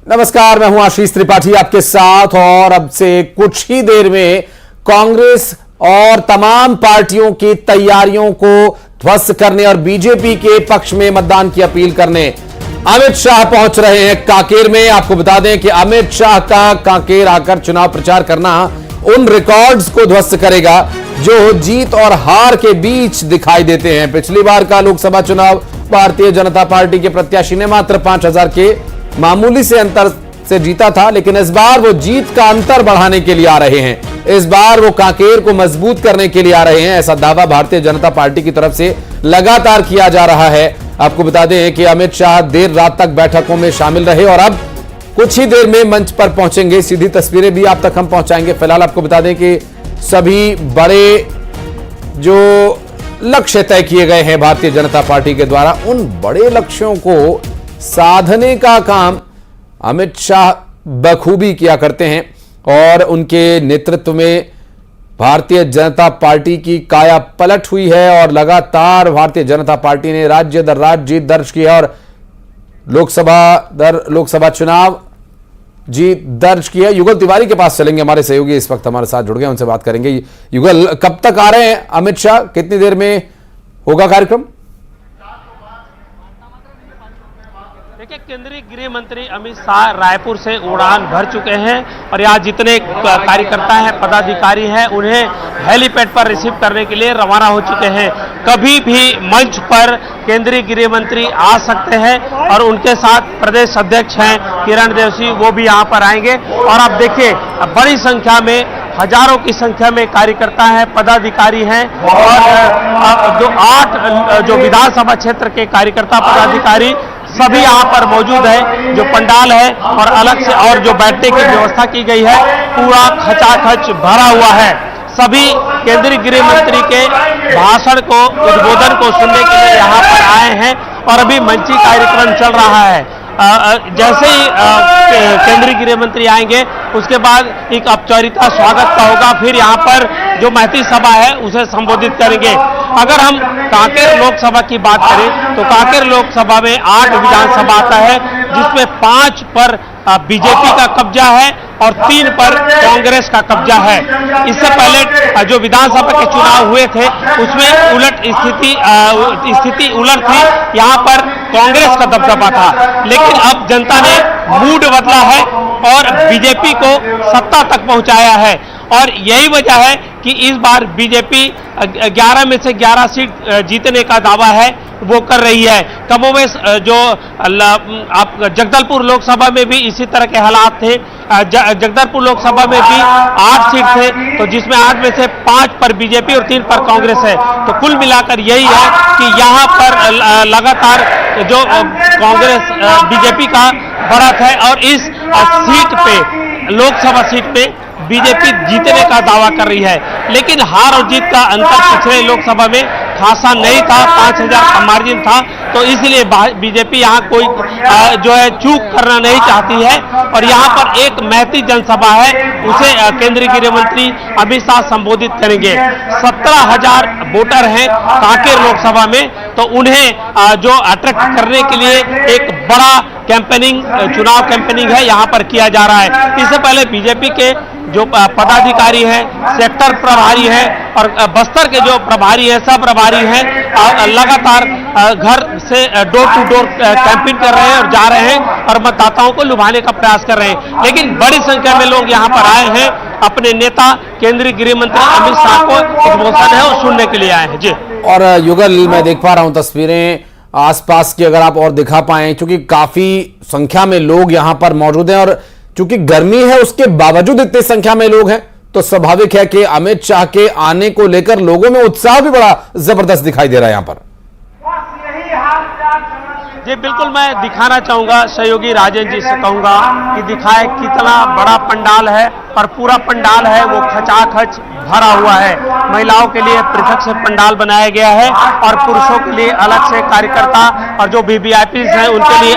नमस्कार, मैं हूं आशीष त्रिपाठी आपके साथ। और अब से कुछ ही देर में कांग्रेस और तमाम पार्टियों की तैयारियों को ध्वस्त करने और बीजेपी के पक्ष में मतदान की अपील करने अमित शाह पहुंच रहे हैं कांकेर में। आपको बता दें कि अमित शाह का कांकेर आकर चुनाव प्रचार करना उन रिकॉर्ड्स को ध्वस्त करेगा जो जीत और हार के बीच दिखाई देते हैं। पिछली बार का लोकसभा चुनाव भारतीय जनता पार्टी के प्रत्याशी ने मात्र 5000 के मामूली से अंतर से जीता था, लेकिन इस बार वो जीत का अंतर बढ़ाने के लिए आ रहे हैं। इस बार वो कांकेर को मजबूत करने के लिए आ रहे हैं, ऐसा दावा भारतीय जनता पार्टी की तरफ से लगातार किया जा रहा है। आपको बता दें कि अमित शाह देर रात तक बैठकों में शामिल रहे और अब कुछ ही देर में मंच पर पहुंचेंगे। सीधी तस्वीरें भी आप तक हम पहुंचाएंगे। फिलहाल आपको बता दें कि सभी बड़े जो लक्ष्य तय किए गए हैं भारतीय जनता पार्टी के द्वारा, उन बड़े लक्ष्यों को साधने का काम अमित शाह बखूबी किया करते हैं और उनके नेतृत्व में भारतीय जनता पार्टी की काया पलट हुई है और लगातार भारतीय जनता पार्टी ने राज्य दर राज्य जीत दर्ज की है और लोकसभा चुनाव जीत दर्ज की है। युगल तिवारी के पास चलेंगे, हमारे सहयोगी इस वक्त हमारे साथ जुड़ गए, उनसे बात करेंगे। युगल, कब तक आ रहे हैं अमित शाह? कितनी देर में होगा कार्यक्रम? देखिए, केंद्रीय गृह मंत्री अमित शाह रायपुर से उड़ान भर चुके हैं और यहाँ जितने कार्यकर्ता हैं, पदाधिकारी हैं, उन्हें हेलीपैड पर रिसीव करने के लिए रवाना हो चुके हैं। कभी भी मंच पर केंद्रीय गृह मंत्री आ सकते हैं और उनके साथ प्रदेश अध्यक्ष हैं किरण देव सिंह, वो भी यहाँ पर आएंगे। और आप देखिए, बड़ी संख्या में, हजारों की संख्या में कार्यकर्ता हैं, पदाधिकारी हैं और जो 8 विधानसभा क्षेत्र के कार्यकर्ता पदाधिकारी सभी यहाँ पर मौजूद है। जो पंडाल है और अलग से और जो बैठने की व्यवस्था की गई है, पूरा खचाखच भरा हुआ है। सभी केंद्रीय गृह मंत्री के भाषण को, उद्बोधन को सुनने के लिए यहाँ पर आए हैं और अभी मंची कार्यक्रम चल रहा है। जैसे ही केंद्रीय गृह मंत्री आएंगे, उसके बाद एक औपचारिकता स्वागत का होगा, फिर यहाँ पर जो महती सभा है उसे संबोधित करेंगे। अगर हम कांकेर लोकसभा की बात करें तो कांकेर लोकसभा में 8 विधानसभा आता है, जिसमें 5 पर बीजेपी का कब्जा है और 3 पर कांग्रेस का कब्जा है। इससे पहले जो विधानसभा के चुनाव हुए थे उसमें उलट स्थिति उलट थी, यहाँ पर कांग्रेस का दबदबा था। लेकिन अब जनता ने मूड बदला है और बीजेपी को सत्ता तक पहुंचाया है और यही वजह है कि इस बार बीजेपी 11 में से 11 सीट जीतने का दावा है वो कर रही है। कमोवेश जो आप जगदलपुर लोकसभा में भी इसी तरह के हालात थे। जगदलपुर लोकसभा में भी 8 सीट थे, तो जिसमें 8 में से 5 पर बीजेपी और 3 पर कांग्रेस है। तो कुल मिलाकर यही है कि यहाँ पर लगातार जो कांग्रेस बीजेपी का बढ़त है और इस सीट पे, लोकसभा सीट पे बीजेपी जीतने का दावा कर रही है। लेकिन हार और जीत का अंतर पिछले लोकसभा में खासा नहीं था, 5000 का मार्जिन था, तो इसलिए बीजेपी यहाँ कोई जो है चूक करना नहीं चाहती है। और यहाँ पर एक महती जनसभा है, उसे केंद्रीय गृह मंत्री अमित शाह संबोधित करेंगे। 17,000 वोटर हैं कांकेर लोकसभा में, तो उन्हें जो अट्रैक्ट करने के लिए एक बड़ा कैंपेनिंग, चुनाव कैंपेनिंग है यहाँ पर किया जा रहा है। इससे पहले बीजेपी के जो पदाधिकारी हैं, सेक्टर प्रभारी हैं और बस्तर के जो प्रभारी हैं, सब प्रभारी हैं, लगातार घर से डोर टू डोर कैंपेन कर रहे हैं और जा रहे हैं और मतदाताओं को लुभाने का प्रयास कर रहे हैं। लेकिन बड़ी संख्या में लोग यहाँ पर आए हैं, अपने नेता केंद्रीय गृह मंत्री अमित शाह को उद्बोधन है और सुनने के लिए आए हैं। जी। और युगल, मैं देख पा रहा हूं तस्वीरें आसपास की, अगर आप और दिखा पाए, क्योंकि काफी संख्या में लोग यहां पर मौजूद हैं और चूंकि गर्मी है उसके बावजूद इतनी संख्या में लोग हैं, तो स्वाभाविक है कि अमित शाह के आने को लेकर लोगों में उत्साह भी बड़ा जबरदस्त दिखाई दे रहा है यहां पर। जी बिल्कुल, मैं दिखाना चाहूंगा, सहयोगी राजेंद्र जी से कहूंगा कि दिखाए कितना बड़ा पंडाल है और पूरा पंडाल है वो खचाखच भरा हुआ है। महिलाओं के लिए पृथक से पंडाल बनाया गया है और पुरुषों के लिए अलग से कार्यकर्ता और जो वीवीआईपी हैं उनके लिए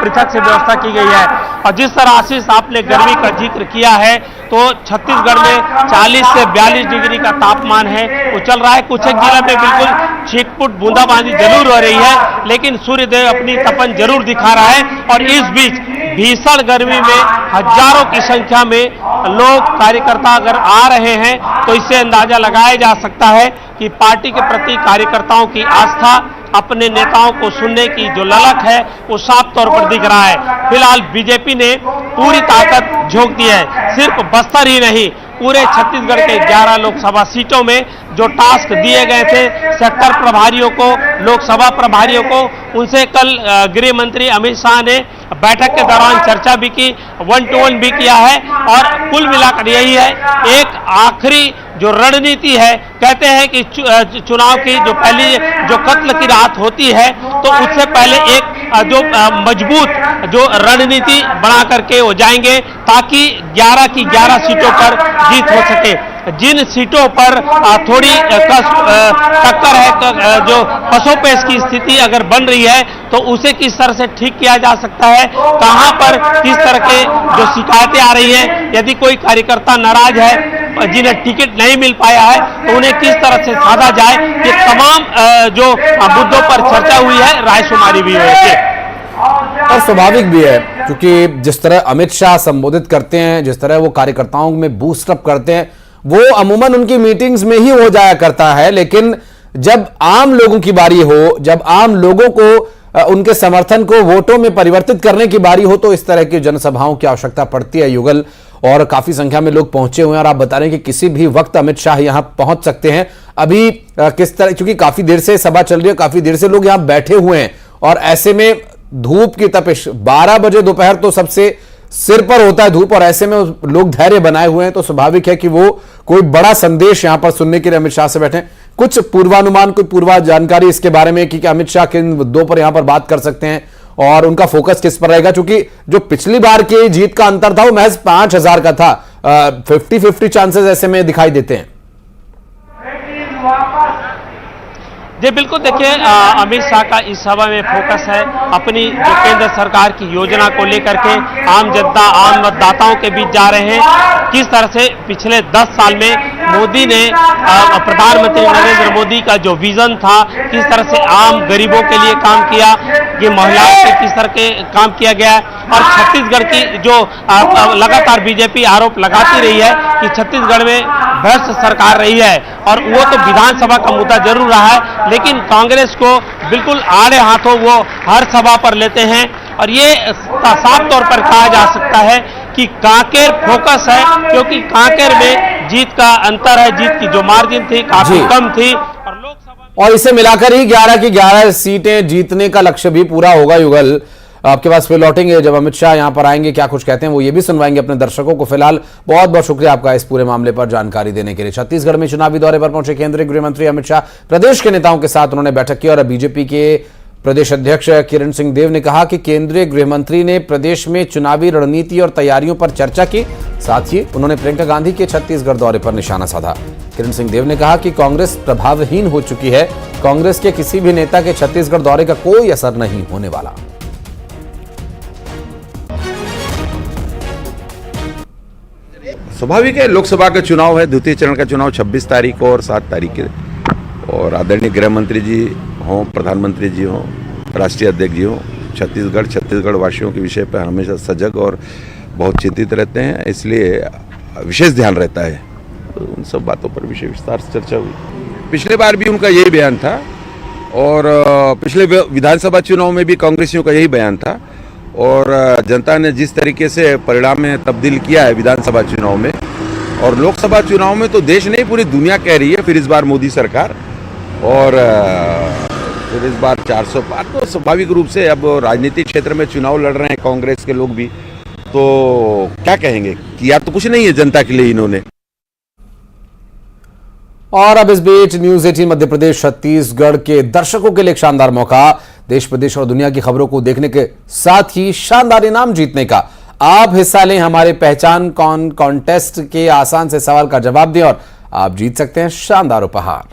पृथक से व्यवस्था की गई है। और जिस तरह आशीष आपने गर्मी का जिक्र किया है, तो छत्तीसगढ़ में 40 से 42 डिग्री का तापमान है वो चल रहा है। कुछ एक जिला में बिल्कुल छिटपुट बूंदाबांदी जरूर हो रही है, लेकिन सूर्यदेव अपनी तपन जरूर दिखा रहा है। और इस बीच भीषण गर्मी में हजारों की संख्या में लोग कार्यकर्ता अगर आ रहे हैं तो इससे अंदाजा लगाया जा सकता है कि पार्टी के प्रति कार्यकर्ताओं की आस्था, अपने नेताओं को सुनने की जो ललक है वो साफ तौर पर दिख रहा है। फिलहाल बीजेपी ने पूरी ताकत झोंक दी है। सिर्फ बस्तर ही नहीं, पूरे छत्तीसगढ़ के 11 लोकसभा सीटों में जो टास्क दिए गए थे सेक्टर प्रभारियों को, लोकसभा प्रभारियों को, उनसे कल गृह मंत्री अमित शाह ने बैठक के दौरान चर्चा भी की, 1-to-1 भी किया है। और कुल मिलाकर यही है, एक आखिरी जो रणनीति है, कहते हैं कि चुनाव की जो पहली जो कत्ल की रात होती है तो उससे पहले एक जो मजबूत जो रणनीति बना करके वो जाएंगे ताकि 11 की 11 सीटों पर जीत हो सके। जिन सीटों पर थोड़ी टक्कर है, जो पसोपेश की स्थिति अगर बन रही है तो उसे किस तरह से ठीक किया जा सकता है, कहां पर किस तरह के जो शिकायतें आ रही हैं, यदि कोई कार्यकर्ता नाराज है, जिन्हें टिकट नहीं मिल पाया है तो उन्हें किस तरह से साधा जाए, ये तमाम जो मुद्दों पर चर्चा हुई है, रायशुमारी भी हुई है। और स्वाभाविक भी है क्योंकि जिस तरह अमित शाह संबोधित करते हैं, जिस तरह वो कार्यकर्ताओं में बूस्टअप करते हैं, वो अमूमन उनकी मीटिंग्स में ही हो जाया करता है। लेकिन जब आम लोगों की बारी हो, जब आम लोगों को उनके समर्थन को वोटों में परिवर्तित करने की बारी हो, तो इस तरह की जनसभाओं की आवश्यकता पड़ती है युगल। और काफी संख्या में लोग पहुंचे हुए हैं और आप बता रहे हैं कि किसी भी वक्त अमित शाह यहां पहुंच सकते हैं। अभी किस तरह, क्योंकि काफी देर से सभा चल रही है, काफी देर से लोग यहां बैठे हुए हैं और ऐसे में धूप की तपिश 12 बजे दोपहर तो सबसे सिर पर होता है धूप, और ऐसे में लोग धैर्य बनाए हुए हैं, तो स्वाभाविक है कि वो कोई बड़ा संदेश यहां पर सुनने के लिए अमित शाह से बैठे। कुछ पूर्वानुमान, कोई पूर्वा जानकारी इसके बारे में कि अमित शाह किन मुद्दों पर यहां पर बात कर सकते हैं और उनका फोकस किस पर रहेगा? क्योंकि जो पिछली बार की जीत का अंतर था वो महज 5000 का था, 50-50 चांसेस ऐसे में दिखाई देते हैं। जी बिल्कुल, देखिए अमित शाह का इस सभा में फोकस है अपनी जो केंद्र सरकार की योजना को लेकर के। आम जनता, आम मतदाताओं के बीच जा रहे हैं। किस तरह से पिछले 10 साल में मोदी ने, प्रधानमंत्री नरेंद्र मोदी का जो विजन था, किस तरह से आम गरीबों के लिए काम किया, ये महिलाओं के किस तरह के काम किया गया है। और छत्तीसगढ़ की जो लगातार बीजेपी आरोप लगाती रही है कि छत्तीसगढ़ में भ्रष्ट सरकार रही है, और वो तो विधानसभा का मुद्दा जरूर रहा है, लेकिन कांग्रेस को बिल्कुल आड़े हाथों वो हर सभा पर लेते हैं। और ये साफ तौर पर कहा जा सकता है कि कांकेर फोकस है, क्योंकि कांकेर में जीत का अंतर है, जीत की जो मार्जिन थी काफी कम थी। और लोकसभा और इसे मिलाकर ही 11 की 11 सीटें जीतने का लक्ष्य भी पूरा होगा। युगल, आपके पास फिर लौटेंगे जब अमित शाह यहां पर आएंगे, क्या कुछ कहते हैं वो ये भी सुनवाएंगे अपने दर्शकों को। फिलहाल बहुत बहुत शुक्रिया आपका इस पूरे मामले पर जानकारी देने के लिए। छत्तीसगढ़ में चुनावी दौरे पर पहुंचे केंद्रीय गृह मंत्री अमित शाह, प्रदेश के नेताओं के साथ उन्होंने बैठक की और बीजेपी के प्रदेश अध्यक्ष किरण सिंह देव ने कहा कि केंद्रीय गृह मंत्री ने प्रदेश में चुनावी रणनीति और तैयारियों पर चर्चा की। साथ ही उन्होंने प्रियंका गांधी के छत्तीसगढ़ दौरे पर निशाना साधा। किरण सिंह देव ने कहा कि कांग्रेस प्रभावहीन हो चुकी है, कांग्रेस के किसी भी नेता के छत्तीसगढ़ दौरे का कोई असर नहीं होने वाला। स्वाभाविक है, लोकसभा का चुनाव है, द्वितीय चरण का चुनाव 26 तारीख को और 7 तारीख के, और आदरणीय गृह मंत्री जी हों, प्रधानमंत्री जी हों, राष्ट्रीय अध्यक्ष जी हों, छत्तीसगढ़ वासियों के विषय पर हमेशा सजग और बहुत चिंतित रहते हैं, इसलिए विशेष ध्यान रहता है। तो उन सब बातों पर विषय विस्तार से चर्चा हुई। पिछले बार भी उनका यही बयान था और पिछले विधानसभा चुनाव में भी कांग्रेसियों का यही बयान था, और जनता ने जिस तरीके से परिणाम में तब्दील किया है विधानसभा चुनाव में और लोकसभा चुनाव में, तो देश नहीं पूरी दुनिया कह रही है फिर इस बार मोदी सरकार, और फिर इस बार 400 पार। तो स्वाभाविक रूप से अब राजनीतिक क्षेत्र में चुनाव लड़ रहे हैं कांग्रेस के लोग भी, तो क्या कहेंगे कि यार तो कुछ नहीं है जनता के लिए इन्होंने। और अब इस बीच न्यूज 18 मध्य प्रदेश छत्तीसगढ़ के दर्शकों के लिए एक शानदार मौका, देश प्रदेश और दुनिया की खबरों को देखने के साथ ही शानदार इनाम जीतने का। आप हिस्सा लें हमारे पहचान कौन कॉन्टेस्ट के आसान से सवाल का जवाब दें और आप जीत सकते हैं शानदार उपहार।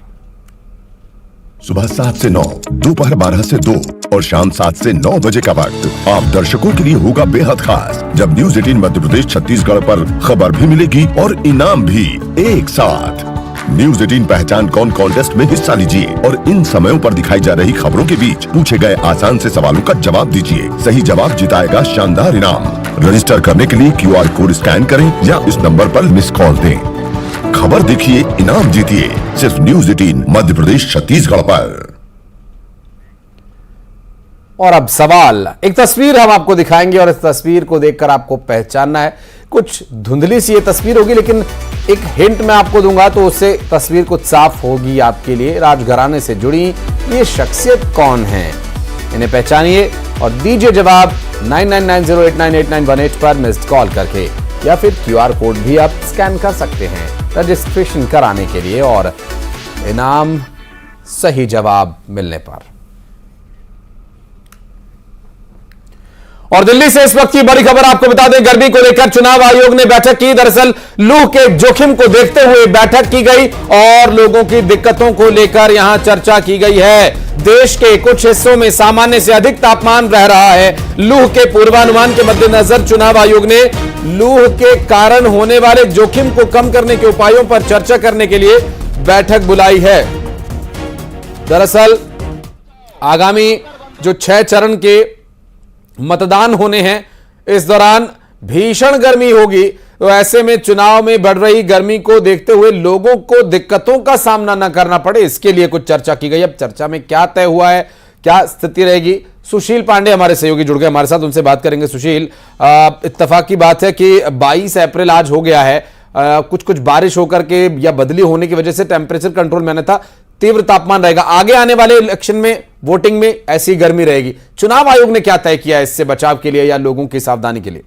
सुबह 7 से 9, दोपहर 12 से 2 और शाम 7 से 9 बजे का वक्त आप दर्शकों के लिए होगा बेहद खास, जब न्यूज 18 मध्य प्रदेश छत्तीसगढ़ पर खबर भी मिलेगी और इनाम भी एक साथ। न्यूज़ 18 पहचान कौन कॉन्टेस्ट में हिस्सा लीजिए और इन समयों पर दिखाई जा रही खबरों के बीच पूछे गए आसान से सवालों का जवाब दीजिए। सही जवाब जिताएगा शानदार इनाम। रजिस्टर करने के लिए QR कोड स्कैन करें या इस नंबर पर मिस कॉल दें। खबर देखिए, इनाम जीतिए, सिर्फ न्यूज़ 18 मध्य प्रदेश छत्तीसगढ़ पर। और अब सवाल, एक तस्वीर हम आपको दिखाएंगे और इस तस्वीर को देखकर आपको पहचानना है। कुछ धुंधली सी ये तस्वीर होगी, लेकिन एक हिंट मैं आपको दूंगा तो उससे तस्वीर कुछ साफ होगी आपके लिए। राजघराने से जुड़ी ये शख्सियत कौन है, इन्हें पहचानिए और दीजिए जवाब 9990898918 पर मिस्ड कॉल करके, या फिर QR कोड भी आप स्कैन कर सकते हैं रजिस्ट्रेशन कराने के लिए और इनाम सही जवाब मिलने पर। और दिल्ली से इस वक्त की बड़ी खबर आपको बता दें, गर्मी को लेकर चुनाव आयोग ने बैठक की। दरअसल लू के जोखिम को देखते हुए बैठक की गई और लोगों की दिक्कतों को लेकर यहां चर्चा की गई है। देश के कुछ हिस्सों में सामान्य से अधिक तापमान रह रहा है। लू के पूर्वानुमान के मद्देनजर चुनाव आयोग ने लू के कारण होने वाले जोखिम को कम करने के उपायों पर चर्चा करने के लिए बैठक बुलाई है। दरअसल आगामी जो 6 चरण के मतदान होने हैं, इस दौरान भीषण गर्मी होगी, तो ऐसे में चुनाव में बढ़ रही गर्मी को देखते हुए लोगों को दिक्कतों का सामना न करना पड़े, इसके लिए कुछ चर्चा की गई। अब चर्चा में क्या तय हुआ है, क्या स्थिति रहेगी, सुशील पांडे हमारे सहयोगी जुड़ गए हमारे साथ, उनसे बात करेंगे। सुशील, इत्तेफाक की बात है कि 22 अप्रैल आज हो गया है, कुछ बारिश होकर के या बदली होने की वजह से टेम्परेचर कंट्रोल में था, तीव्र तापमान रहेगा। आगे आने वाले इलेक्शन में, वोटिंग में ऐसी गर्मी रहेगी। चुनाव आयोग ने क्या तय किया इससे बचाव के लिए या लोगों की सावधानी के लिए?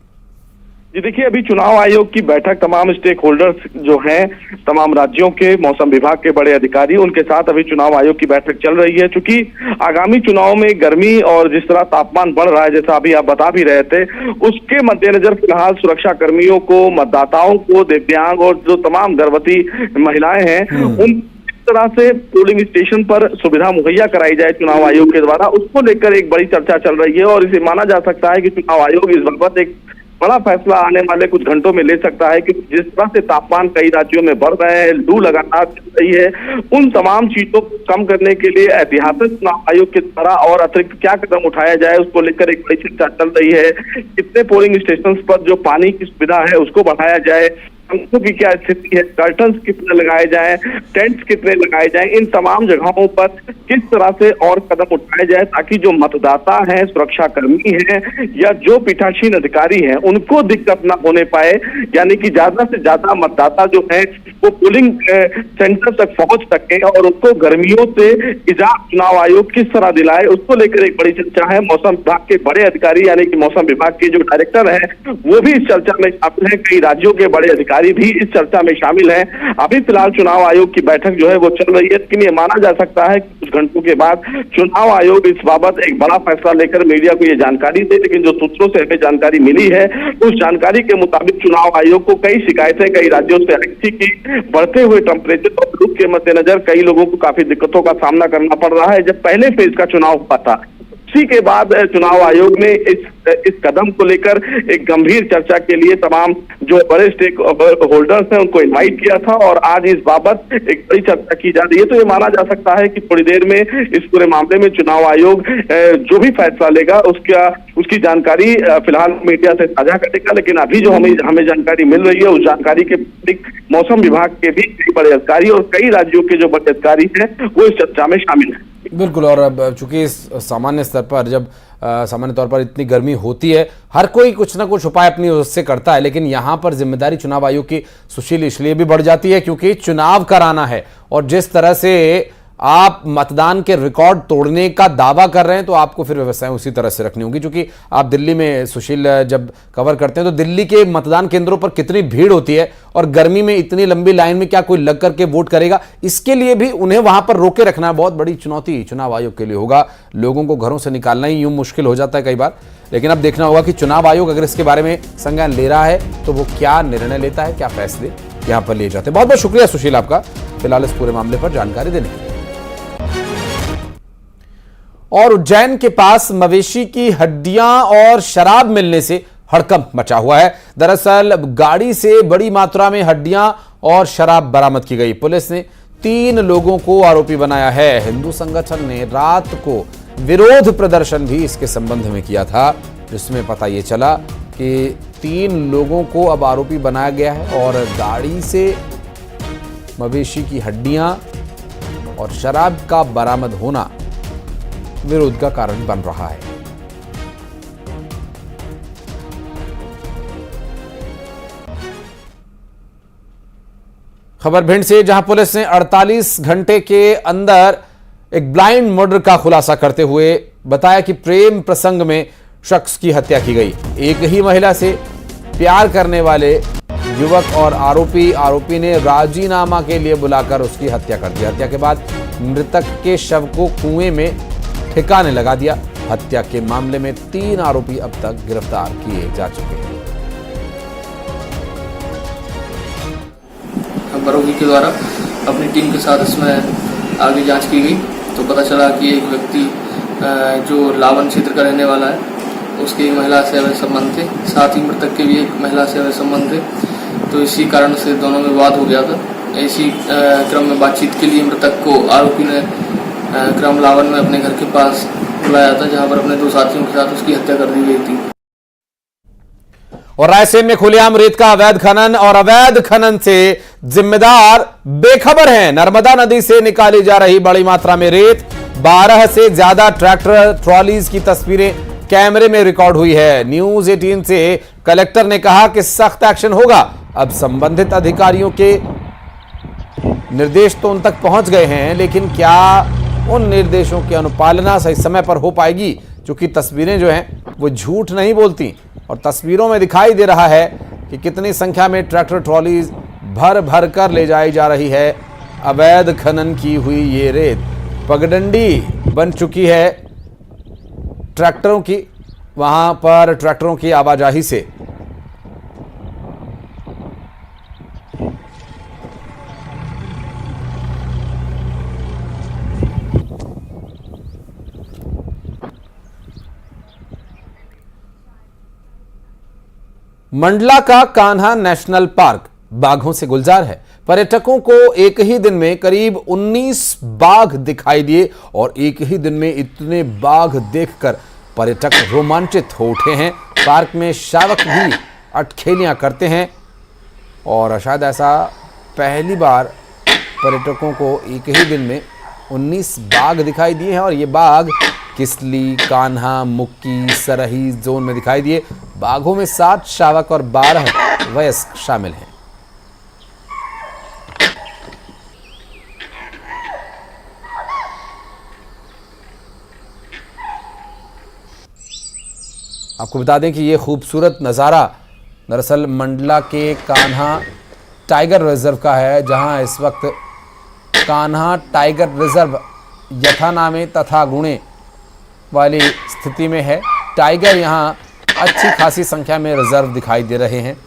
जी देखिए, अभी चुनाव आयोग की बैठक तमाम स्टेक होल्डर्स जो हैं, तमाम राज्यों के मौसम विभाग के बड़े अधिकारी, उनके साथ अभी चुनाव आयोग की बैठक चल रही है। चूंकि आगामी चुनाव में गर्मी और जिस तरह तापमान बढ़ रहा है, जैसा अभी आप बता भी रहे थे, उसके मद्देनजर फिलहाल सुरक्षा कर्मियों को, मतदाताओं को, दिव्यांग और जो तमाम गर्भवती महिलाएं हैं, उन तरह से पोलिंग स्टेशन पर सुविधा मुहैया कराई जाए चुनाव आयोग के द्वारा, उसको लेकर एक बड़ी चर्चा चल रही है। और इसे माना जा सकता है कि चुनाव आयोग इस बाबत एक बड़ा फैसला आने वाले कुछ घंटों में ले सकता है कि जिस तरह से तापमान कई राज्यों में बढ़ रहे हैं, लू लगातार चल रही है, उन तमाम चीजों को कम करने के लिए ऐतिहासिक चुनाव आयोग के द्वारा और अतिरिक्त क्या कदम उठाया जाए, उसको लेकर एक बड़ी चर्चा चल रही है। कितने पोलिंग स्टेशन पर जो पानी की सुविधा है उसको बढ़ाया जाए, पंखों की क्या स्थिति है, कर्टन्स कितने लगाए जाएं, टेंट्स कितने लगाए जाएं, इन तमाम जगहों पर किस तरह से और कदम उठाए जाए ताकि जो मतदाता हैं, सुरक्षा कर्मी हैं या जो पीठासीन अधिकारी हैं, उनको दिक्कत ना होने पाए, यानी कि ज्यादा से ज्यादा मतदाता जो है वो पोलिंग सेंटर तक पहुंच सके और उनको गर्मियों से निजात चुनाव आयोग किस तरह दिलाए, उसको लेकर एक बड़ी चर्चा है। मौसम विभाग के बड़े अधिकारी यानी कि मौसम विभाग के जो डायरेक्टर हैं वो भी इस चर्चा में शामिल है, कई राज्यों के बड़े अधिकारी भी इस चर्चा में शामिल हैं। अभी फिलहाल चुनाव आयोग की बैठक जो है वो चल रही है, लेकिन ये माना जा सकता है कि कुछ घंटों के बाद चुनाव आयोग इस बाबत एक बड़ा फैसला लेकर मीडिया को ये जानकारी दे। लेकिन जो सूत्रों से हमें जानकारी मिली है, उस जानकारी के मुताबिक चुनाव आयोग को कई शिकायतें कई राज्यों से आई थी कि बढ़ते हुए टेम्परेचर और लू के मद्देनजर कई लोगों को काफी दिक्कतों का सामना करना पड़ रहा है। जब पहले फेज का चुनाव हुआ था, उसी के बाद चुनाव आयोग ने इस कदम को लेकर एक गंभीर चर्चा के लिए तमाम जो बड़े स्टेक होल्डर्स हैं उनको इनवाइट किया था और आज इस बाबत एक बड़ी चर्चा की जा रही है। तो ये माना जा सकता है कि थोड़ी देर में इस पूरे मामले में चुनाव आयोग जो भी फैसला लेगा उसकी जानकारी फिलहाल मीडिया से साझा करेगा। लेकिन अभी जो हमें जानकारी मिल रही है, उस जानकारी के मौसम विभाग के भी कई बड़े अधिकारी और कई राज्यों के जो बड़े अधिकारी हैं वो इस चर्चा में शामिल है। बिल्कुल, और अब चूंकि सामान्य स्तर पर जब सामान्य तौर पर इतनी गर्मी होती है, हर कोई कुछ ना कुछ उपाय अपनी ओर से करता है, लेकिन यहाँ पर जिम्मेदारी चुनाव आयोग की सुशील इसलिए भी बढ़ जाती है क्योंकि चुनाव कराना है और जिस तरह से आप मतदान के रिकॉर्ड तोड़ने का दावा कर रहे हैं तो आपको फिर व्यवस्थाएं उसी तरह से रखनी होगी। क्योंकि आप दिल्ली में, सुशील, जब कवर करते हैं तो दिल्ली के मतदान केंद्रों पर कितनी भीड़ होती है और गर्मी में इतनी लंबी लाइन में क्या कोई लग करके वोट करेगा, इसके लिए भी उन्हें वहां पर रोके रखना बहुत बड़ी चुनौती चुनाव आयोग के लिए होगा। लोगों को घरों से निकालना ही यूं मुश्किल हो जाता है कई बार, लेकिन अब देखना होगा कि चुनाव आयोग अगर इसके बारे में संज्ञान ले रहा है तो वो क्या निर्णय लेता है, क्या फैसले यहां पर लिए जाते हैं। बहुत बहुत शुक्रिया सुशील आपका फिलहाल इस पूरे मामले पर जानकारी देने के लिए। और उज्जैन के पास मवेशी की हड्डियां और शराब मिलने से हड़कंप मचा हुआ है। दरअसल गाड़ी से बड़ी मात्रा में हड्डियां और शराब बरामद की गई। पुलिस ने 3 लोगों को आरोपी बनाया है। हिंदू संगठन ने रात को विरोध प्रदर्शन भी इसके संबंध में किया था, जिसमें पता ये चला कि 3 लोगों को अब आरोपी बनाया गया है और गाड़ी से मवेशी की हड्डियां और शराब का बरामद होना विरोध का कारण बन रहा है। खबर भिंड से, जहां पुलिस ने 48 घंटे के अंदर एक ब्लाइंड मर्डर का खुलासा करते हुए बताया कि प्रेम प्रसंग में शख्स की हत्या की गई। एक ही महिला से प्यार करने वाले युवक और आरोपी ने राजीनामा के लिए बुलाकर उसकी हत्या कर दी। हत्या के बाद मृतक के शव को कुएं में ठिकाने लगा दिया। हत्या के मामले में 3 आरोपी अब तक गिरफ्तार किए जा चुके हैं। बरोगी के द्वारा अपनी टीम के साथ इसमें आगे जांच की गई तो पता चला कि एक व्यक्ति जो लावन क्षेत्र का रहने वाला है, उसके महिला से अवैध संबंध थे, साथ ही मृतक के भी एक महिला से अवैध संबंध थे। तो इसी कारण से दोनों में वाद हो गया था। इसी क्रम में बातचीत के लिए मृतक को आरोपी ने क्रम लावन में अपने घर के पास बुलाया था, जहां पर अपने 2 साथियों के साथ उसकी हत्या कर दी गई थी। और रायसेन में खुलेआम रेत का अवैध खनन और अवैध खनन से जिम्मेदार बेखबर हैं। नर्मदा नदी से निकाली जा रही बड़ी मात्रा में रेत, 12 से ज्यादा ट्रैक्टर ट्रॉलीज की तस्वीरें कैमरे में रिकॉर्ड हुई है। न्यूज 18 से कलेक्टर ने कहा कि सख्त एक्शन होगा। अब संबंधित अधिकारियों के निर्देश तो उन तक पहुंच गए हैं, लेकिन क्या उन निर्देशों की अनुपालना सही समय पर हो पाएगी? क्योंकि तस्वीरें जो हैं वो झूठ नहीं बोलती और तस्वीरों में दिखाई दे रहा है कि कितनी संख्या में ट्रैक्टर ट्रॉलीज भर कर ले जाई जा रही है। अवैध खनन की हुई ये रेत पगडंडी बन चुकी है ट्रैक्टरों की, वहां पर ट्रैक्टरों की आवाजाही से। मंडला का कान्हा नेशनल पार्क बाघों से गुलजार है। पर्यटकों को एक ही दिन में करीब 19 बाघ दिखाई दिए और एक ही दिन में इतने बाघ देखकर पर्यटक रोमांचित हो उठे हैं। पार्क में शावक भी अटखेलियां करते हैं और शायद ऐसा पहली बार पर्यटकों को एक ही दिन में 19 बाघ दिखाई दिए हैं। और ये बाघ किसली, कान्हा, मुक्की, सरही जोन में दिखाई दिए। बाघों में 7 शावक और 12 वयस्क शामिल हैं। आपको बता दें कि ये खूबसूरत नज़ारा दरअसल मंडला के कान्हा टाइगर रिजर्व का है, जहां इस वक्त कान्हा टाइगर रिजर्व यथानामे तथा गुणे वाली स्थिति में है। टाइगर यहां अच्छी खासी संख्या में रिजर्व दिखाई दे रहे हैं।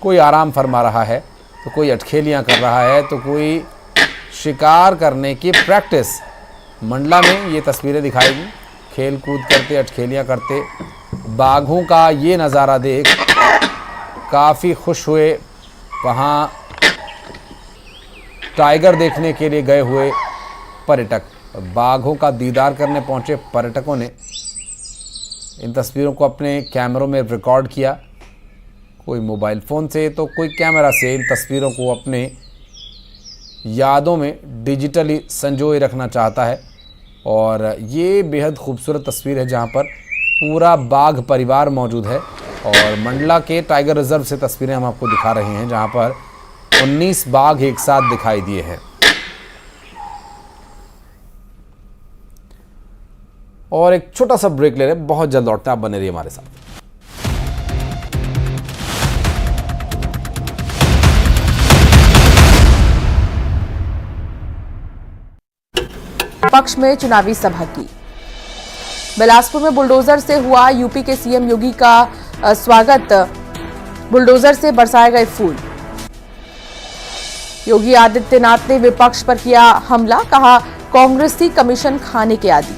कोई आराम फरमा रहा है तो कोई अटखेलियां कर रहा है तो कोई शिकार करने की प्रैक्टिस। मंडला में ये तस्वीरें दिखाएगी, खेल कूद करते, अटखेलियां करते बाघों का ये नज़ारा देख काफ़ी खुश हुए वहाँ टाइगर देखने के लिए गए हुए पर्यटक। बाघों का दीदार करने पहुंचे पर्यटकों ने इन तस्वीरों को अपने कैमरों में रिकॉर्ड किया, कोई मोबाइल फ़ोन से तो कोई कैमरा से। इन तस्वीरों को अपने यादों में डिजिटली संजोए रखना चाहता है। और ये बेहद खूबसूरत तस्वीर है जहां पर पूरा बाघ परिवार मौजूद है। और मंडला के टाइगर रिजर्व से तस्वीरें हम आपको दिखा रहे हैं जहां पर 19 बाघ एक साथ दिखाई दिए हैं। और एक छोटा सा ब्रेक ले रहे हैं, बहुत जल्द लौटते हैं, आप बने रहिए हमारे साथ। पक्ष में चुनावी सभा की। बिलासपुर में बुलडोजर से हुआ यूपी के सीएम योगी का स्वागत, बुलडोजर से बरसाए गए फूल। योगी आदित्यनाथ ने विपक्ष पर किया हमला, कहा कांग्रेस ही कमीशन खाने के आदी।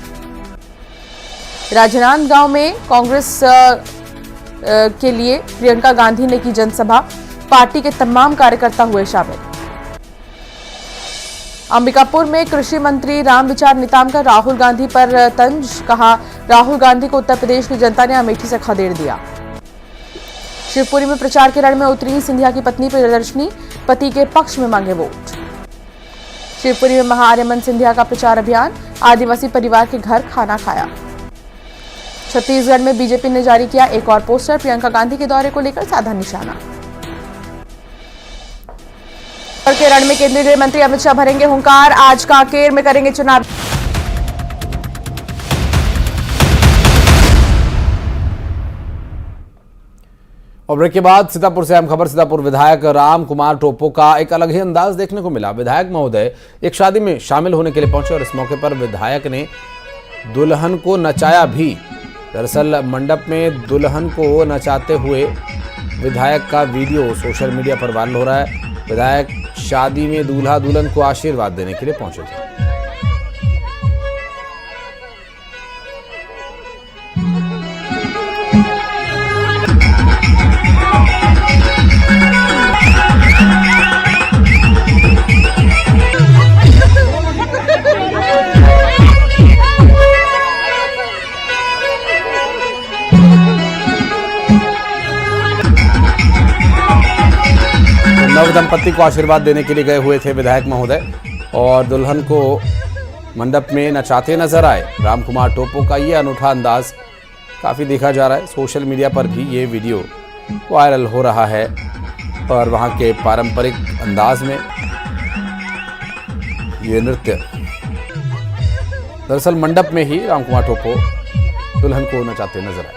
राजनांदगांव में कांग्रेस के लिए प्रियंका गांधी ने की जनसभा, पार्टी के तमाम कार्यकर्ता हुए शामिल। अंबिकापुर में कृषि मंत्री रामविचार नेताम का राहुल गांधी पर तंज, कहा राहुल गांधी को उत्तर प्रदेश की जनता ने अमेठी से खदेड़ दिया। शिवपुरी में प्रचार के रण में उतरी सिंधिया की पत्नी प्रियदर्शनी, पति के पक्ष में मांगे वोट। शिवपुरी में महाआर्यमन सिंधिया का प्रचार अभियान, आदिवासी परिवार के घर खाना खाया। छत्तीसगढ़ में बीजेपी ने जारी किया एक और पोस्टर, प्रियंका गांधी के दौरे को लेकर साधा निशाना। के रण में केंद्रीय गृह मंत्री अमित शाह भरेंगे हुंकार, आज कांकेर में करेंगे चुनाव। और ब्रेक के बाद सीतापुर से अहम खबर। सीतापुर विधायक राम कुमार टोपो का एक अलग ही अंदाज देखने को मिला। विधायक महोदय एक शादी में शामिल होने के लिए पहुंचे और इस मौके पर विधायक ने दुल्हन को नचाया भी। दरअसल मंडप में दुल्हन को नचाते हुए विधायक का वीडियो सोशल मीडिया पर वायरल हो रहा है। विधायक शादी में दूल्हा दुल्हन को आशीर्वाद देने के लिए पहुंचे थे। नव दंपति को आशीर्वाद देने के लिए गए हुए थे विधायक महोदय और दुल्हन को मंडप में नचाते नजर आए। राम कुमार टोपो का ये अनूठा अंदाज काफी देखा जा रहा है। सोशल मीडिया पर भी ये वीडियो वायरल हो रहा है और वहां के पारंपरिक अंदाज में ये नृत्य। दरअसल मंडप में ही राम कुमार टोपो दुल्हन को नचाते नजर आए।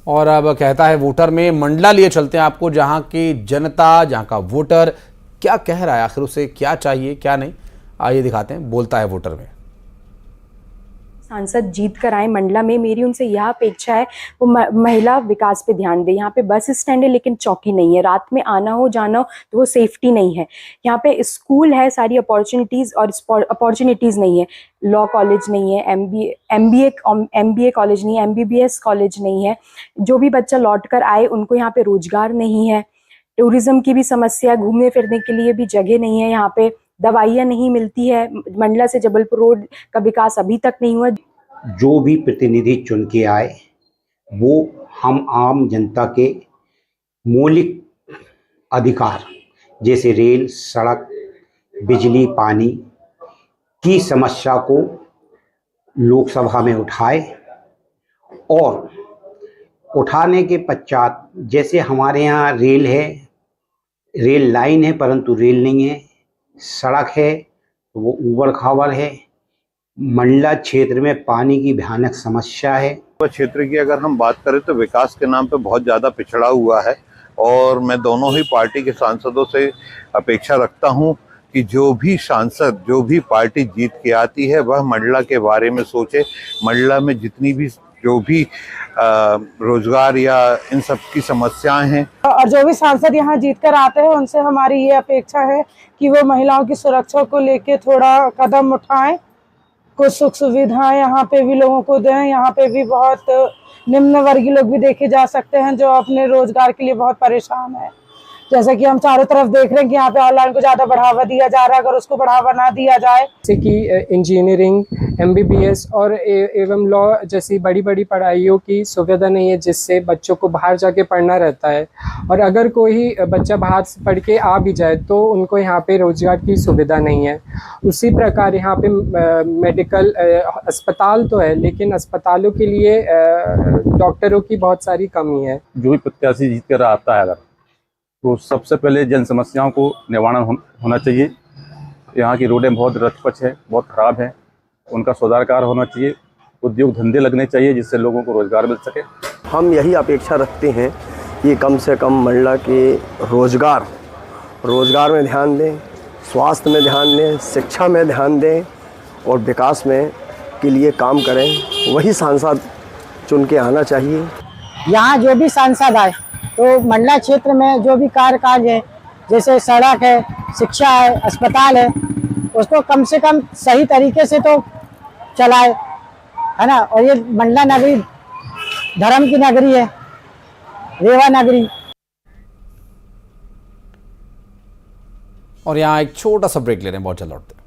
और अब कहता है वोटर में मंडला लिए चलते हैं आपको, जहां की जनता, जहां का वोटर क्या कह रहा है, आखिर उसे क्या चाहिए क्या नहीं, आइए दिखाते हैं। बोलता है वोटर में। सांसद जीत कर आए मंडला में, मेरी उनसे यह अपेक्षा है वो महिला विकास पे ध्यान दे। यहाँ पे बस स्टैंड है लेकिन चौकी नहीं है, रात में आना हो जाना हो तो वो सेफ्टी नहीं है। यहाँ पे स्कूल है, सारी अपॉर्चुनिटीज़ और अपॉर्चुनिटीज़ नहीं है। लॉ कॉलेज नहीं है, MBA कॉलेज नहीं है, MBBS कॉलेज नहीं है। जो भी बच्चा लौट कर आए उनको यहाँ पे रोजगार नहीं है। टूरिज्म की भी समस्या, घूमने फिरने के लिए भी जगह नहीं है। यहाँ पे दवाइयाँ नहीं मिलती है। मंडला से जबलपुर रोड का विकास अभी तक नहीं हुआ। जो भी प्रतिनिधि चुन के आए वो हम आम जनता के मौलिक अधिकार जैसे रेल, सड़क, बिजली, पानी की समस्या को लोकसभा में उठाए और उठाने के पश्चात जैसे हमारे यहाँ रेल है, रेल लाइन है परंतु रेल नहीं है, सड़क है तो वो ऊबड़ खाबड़ है। मंडला क्षेत्र में पानी की भयानक समस्या है। क्षेत्र की अगर हम बात करें तो विकास के नाम पे बहुत ज़्यादा पिछड़ा हुआ है और मैं दोनों ही पार्टी के सांसदों से अपेक्षा रखता हूं कि जो भी सांसद, जो भी पार्टी जीत के आती है वह मंडला के बारे में सोचे। मंडला में जितनी भी जो भी रोजगार या इन सब की समस्याएं हैं और जो भी सांसद यहाँ जीत कर आते हैं उनसे हमारी ये अपेक्षा है कि वो महिलाओं की सुरक्षा को लेके थोड़ा कदम उठाएं, कुछ सुख सुविधाएं यहाँ पे भी लोगों को दें। यहाँ पे भी बहुत निम्न वर्गीय लोग भी देखे जा सकते हैं जो अपने रोजगार के लिए बहुत परेशान है। जैसे कि हम चारों तरफ देख रहे हैं कि यहाँ पे ऑनलाइन को ज्यादा बढ़ावा दिया जा रहा है, अगर उसको बढ़ावा ना दिया जाए, जैसे कि इंजीनियरिंग, MBBS और एवं लॉ जैसी बड़ी बड़ी पढ़ाइयों की सुविधा नहीं है, जिससे बच्चों को बाहर जाके पढ़ना रहता है। और अगर कोई बच्चा बाहर से पढ़ के आ भी जाए तो उनको यहाँ पे रोजगार की सुविधा नहीं है। उसी प्रकार यहाँ पे मेडिकल अस्पताल तो है लेकिन अस्पतालों के लिए डॉक्टरों की बहुत सारी कमी है। जो भी प्रत्याशी जीत कर आता है अगर तो सबसे पहले जन समस्याओं को निवारण होना चाहिए। यहाँ की रोडें बहुत रचपच है, बहुत ख़राब है, उनका सुधार कार्य होना चाहिए। उद्योग धंधे लगने चाहिए जिससे लोगों को रोजगार मिल सके। हम यही अपेक्षा रखते हैं कि कम से कम मंडला के रोजगार में ध्यान दें, स्वास्थ्य में ध्यान दें, शिक्षा में ध्यान दें और विकास में के लिए काम करें। वही सांसद चुन के आना चाहिए। यहाँ जो भी सांसद आए तो मंडला क्षेत्र में जो भी कार्य है, जैसे सड़क है, शिक्षा है, अस्पताल है, उसको कम से कम सही तरीके से तो चलाए, है ना। और ये मंडला नगरी धर्म की नगरी है, रेवा नगरी। और यहाँ एक छोटा सा ब्रेक ले रहे हैं, बहुत जल्द लौटते हैं।